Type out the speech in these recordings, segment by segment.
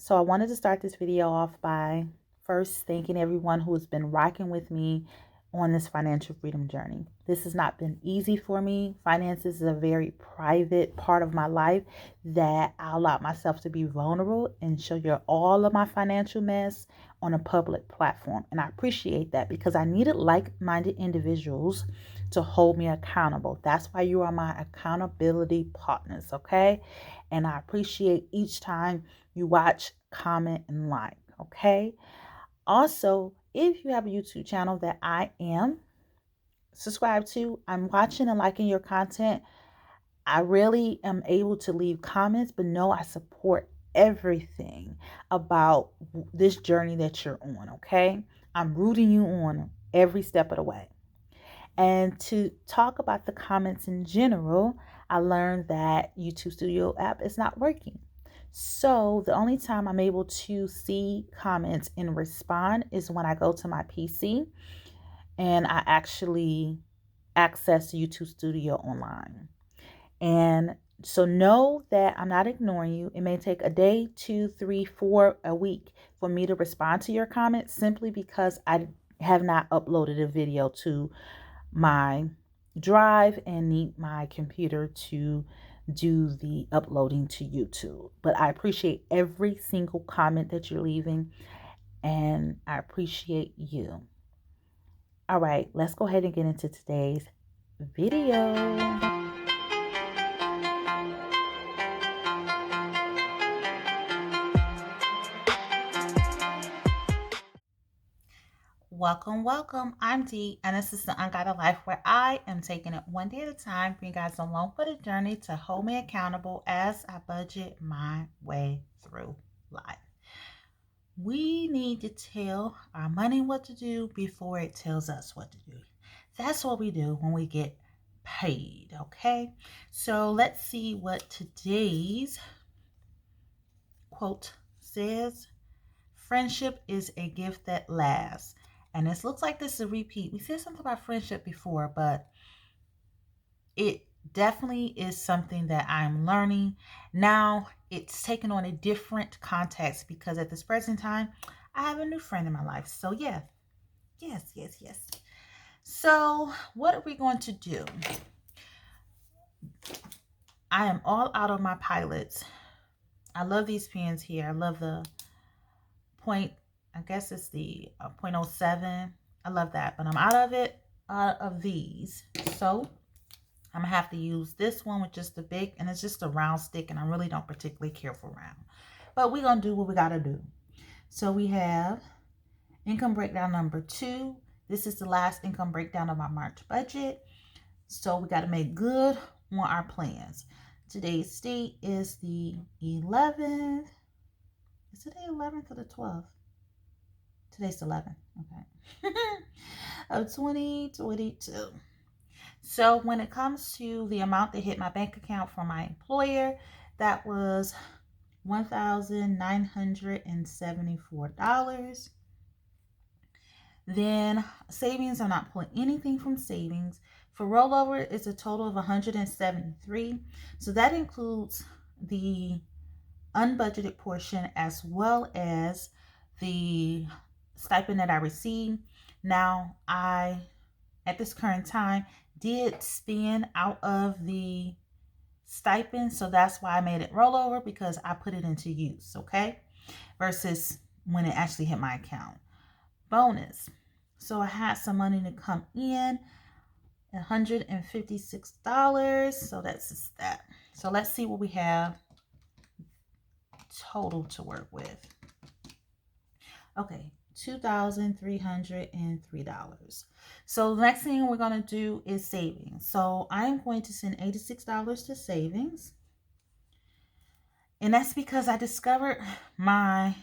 So I wanted to start this video off by first thanking everyone who has been rocking with me on this financial freedom journey. This has not been easy for me. Finances is a very private part of my life that I allow myself to be vulnerable and show you all of my financial mess on a public platform. And I appreciate that because I needed like-minded individuals to hold me accountable. That's why you are my accountability partners, okay? And I appreciate each time you watch, comment, and like, okay? Also, if you have a YouTube channel that I am subscribed to, I'm watching and liking your content. I really am able to leave comments, but no, I support everything about this journey that you're on, okay? I'm rooting you on every step of the way. And to talk about the comments in general, I learned that YouTube Studio app is not working. So the only time I'm able to see comments and respond is when I go to my PC and I actually access YouTube Studio online. And so know that I'm not ignoring you. It may take a day, 2, 3, 4, a week for me to respond to your comments simply because I have not uploaded a video to my drive and need my computer to do the uploading to YouTube. But I appreciate every single comment that you're leaving and I appreciate you. All right, let's go ahead and get into today's video. Welcome. I'm Dee, and this is the Unguided Life where I am taking it one day at a time, bring you guys along for the journey to hold me accountable as I budget my way through life. We need to tell our money what to do before it tells us what to do. That's what we do when we get paid, okay? So let's see what today's quote says. Friendship is a gift that lasts. And this looks like this is a repeat. We said something about friendship before, but it definitely is something that I'm learning. Now it's taken on a different context because at this present time, I have a new friend in my life. So yeah, yes. So what are we going to do? I am all out of my pilots. I love these pens here. I love the point, I guess it's the 0.07. I love that, but I'm out of these. So I'm gonna have to use this one with just the big, and it's just a round stick, and I really don't particularly care for round. But we're gonna do what we gotta do. So we have income breakdown number 2. This is the last income breakdown of my March budget. So we gotta make good on our plans. Today's date is the 11th. Is it the 11th or the 12th? Today's the 11th. Okay. Of 2022. So when it comes to the amount that hit my bank account from my employer, that was $1,974. Then savings, I'm not pulling anything from savings. For rollover, it's a total of 173. So that includes the unbudgeted portion as well as the stipend that I received. Now, I, at this current time, did spend out of the stipend, so that's why I made it rollover, because I put it into use, okay? Versus when it actually hit my account. Bonus. So I had some money to come in, $156. So that's just that. So let's see what we have total to work with. Okay, $2,303. So the next thing we're going to do is savings. So I'm going to send $86 to savings. And that's because I discovered my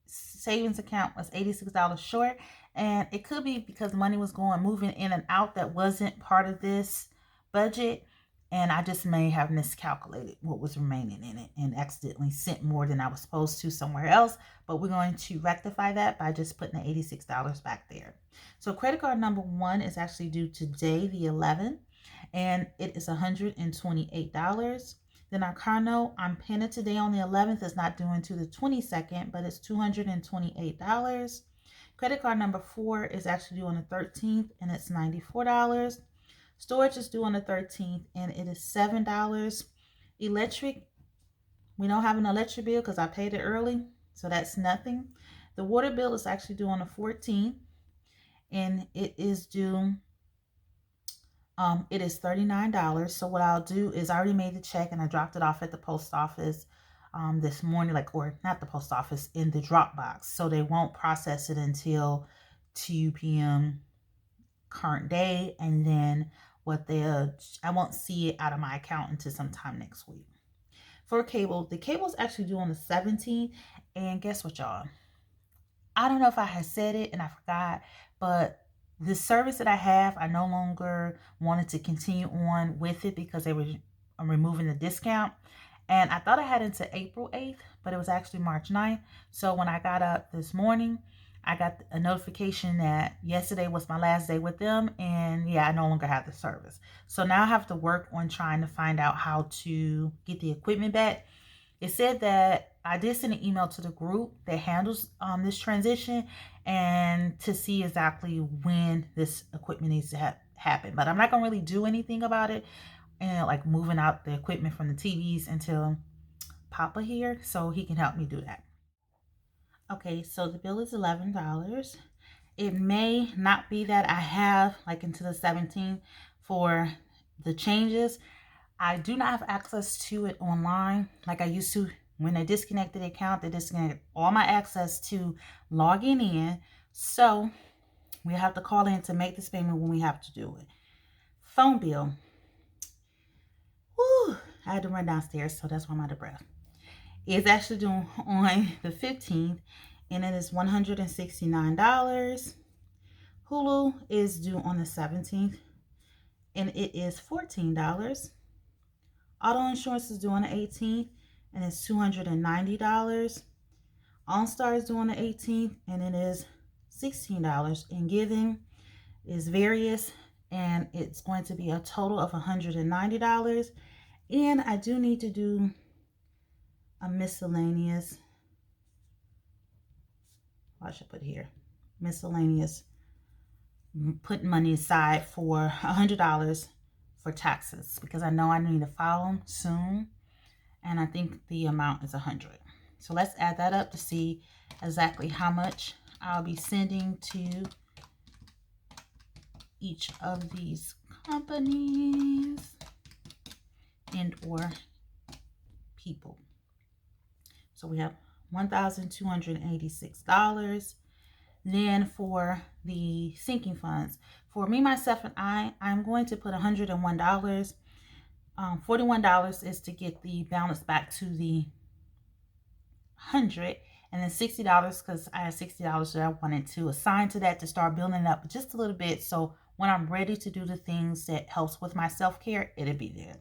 savings account was $86 short. And it could be because money was moving in and out that wasn't part of this budget. And I just may have miscalculated what was remaining in it and accidentally sent more than I was supposed to somewhere else. But we're going to rectify that by just putting the $86 back there. So credit card number 1 is actually due today, the 11th, and it is $128. Then our car note, I'm paying it today on the 11th. It's not due until the 22nd, but it's $228. Credit card number 4 is actually due on the 13th, and it's $94. Storage is due on the 13th, and it is $7. Electric, we don't have an electric bill because I paid it early, so that's nothing. The water bill is actually due on the 14th, and it is due, it is $39. So what I'll do is I already made the check and I dropped it off at the post office this morning, or not the post office, in the drop box. So they won't process it until 2 p.m. current day, and then I won't see it out of my account until sometime next week. For cable, the cable is actually due on the 17th, and guess what, y'all? I don't know if I had said it and I forgot, but the service that I have, I no longer wanted to continue on with it because they were removing the discount. And I thought I had until April 8th, but it was actually March 9th. So when I got up this morning, I got a notification that yesterday was my last day with them, and yeah, I no longer have the service. So now I have to work on trying to find out how to get the equipment back. It said that I did send an email to the group that handles this transition, and to see exactly when this equipment needs to happen. But I'm not gonna really do anything about it, and like moving out the equipment from the TVs until Papa here, so he can help me do that. Okay, so the bill is $11. It may not be that I have like until the 17th for the changes. I do not have access to it online like I used to. When they disconnected the account, they disconnected all my access to logging in. So we have to call in to make this payment when we have to do it. Phone bill. Woo, I had to run downstairs, so that's why I'm out of breath. It's actually due on the 15th, and it is $169. Hulu is due on the 17th, and it is $14. Auto insurance is due on the 18th, and it's $290. OnStar is due on the 18th, and it is $16. And giving is various, and it's going to be a total of $190. And I do need to do a miscellaneous, I should put here, miscellaneous, put money aside for $100 for taxes, because I know I need to file them soon, and I think the amount is $100. So let's add that up to see exactly how much I'll be sending to each of these companies and or people. So we have $1,286. Then for the sinking funds, for me, myself, and I'm going to put $101. $41 is to get the balance back to the 100, and then $60 because I had $60 that I wanted to assign to that to start building it up just a little bit, so when I'm ready to do the things that helps with my self-care, it'll be there.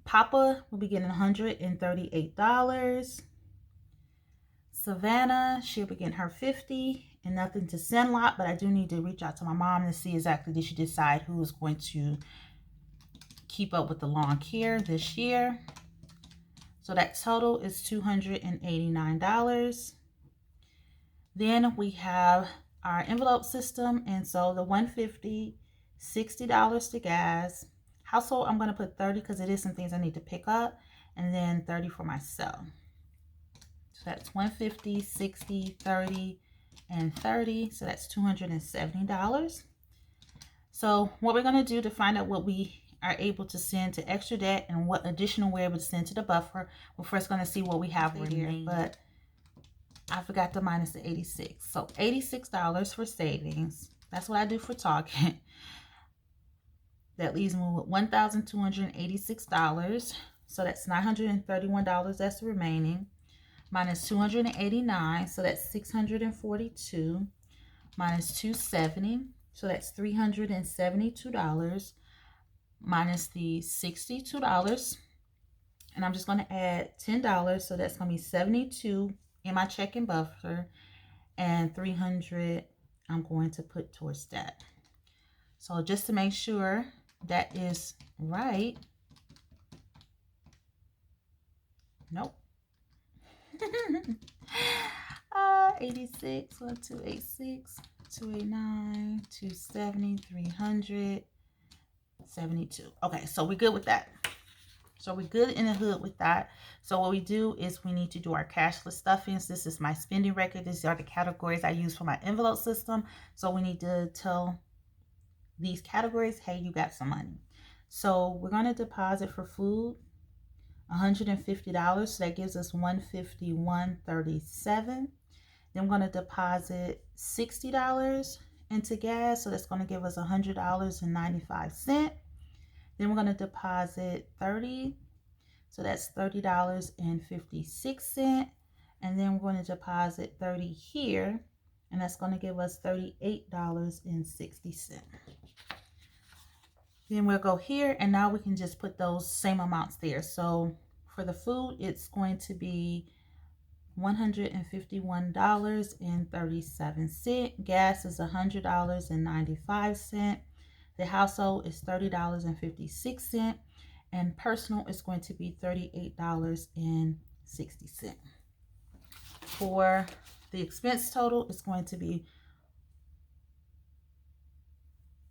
Papa will be getting $138. Savannah, she'll be getting her $50, and nothing to send lot, but I do need to reach out to my mom to see exactly, did she decide who is going to keep up with the lawn care this year. So that total is $289. Then we have our envelope system, and so the $150, $60 to gas. Household, I'm going to put $30 because it is some things I need to pick up, and then $30 for myself. So that's $150, $60, $30, and $30. So that's $270. So what we're going to do to find out what we are able to send to extra debt and what additional we're able to send to the buffer, we're first going to see what we have remaining. But I forgot to minus the 86. So $86 for savings. That's what I do for Target. That leaves me with $1,286. So that's $931 that's remaining. Minus 289, so that's 642. Minus 270, so that's $372. Minus the $62, and I'm just going to add $10, so that's going to be $72 in my checking buffer, and $300 I'm going to put towards that. So just to make sure that is right, Nope. 86, 1286, 289, 270, 300, 72. Okay, so we're good with that. So we're good in the hood with that. So what we do is we need to do our cashless stuffings. This is my spending record. These are the categories I use for my envelope system. So we need to tell these categories, hey, you got some money. So we're going to deposit for food $150. So that gives us $151.37. Then we're going to deposit $60 into gas. So that's going to give us $100.95. Then we're going to deposit $30. So that's $30.56. And then we're going to deposit $30 here. And that's going to give us $38.60. Then we'll go here, and now we can just put those same amounts there. So for the food, it's going to be $151.37. Gas is $100.95. The household is $30.56. And personal is going to be $38.60. For the expense total, it's going to be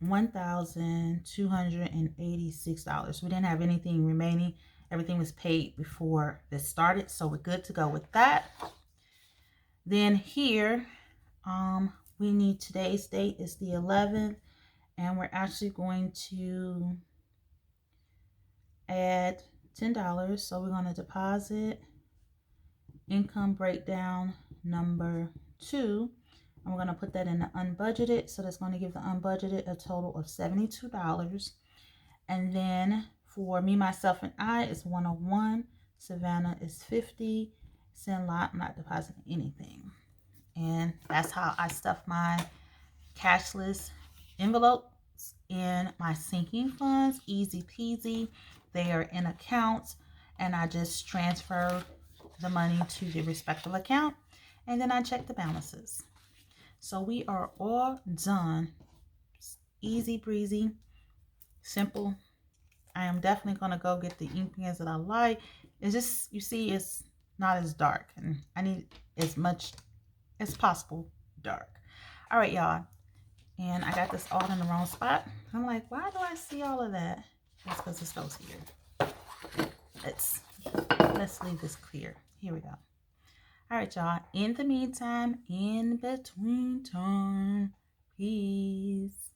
$1,286. We didn't have anything remaining. Everything was paid before this started, so we're good to go with that. Then here, we need today's date is the 11th, and we're actually going to add $10. So we're going to deposit income breakdown number 2. And we're going to put that in the unbudgeted. So that's going to give the unbudgeted a total of $72. And then for me, myself, and I is 101. Savannah is 50. Sinlot, I'm not depositing anything. And that's how I stuff my cashless envelopes in my sinking funds. Easy peasy. They are in accounts. And I just transfer the money to the respective account. And then I check the balances. So we are all done. Easy breezy, simple. I am definitely going to go get the ink pens that I like. It's just, you see, it's not as dark, and I need as much as possible dark. All right, y'all. And I got this all in the wrong spot. I'm like, why do I see all of that? That's because this goes here. Let's leave this clear. Here we go. All right, y'all. In the meantime, in between time, peace.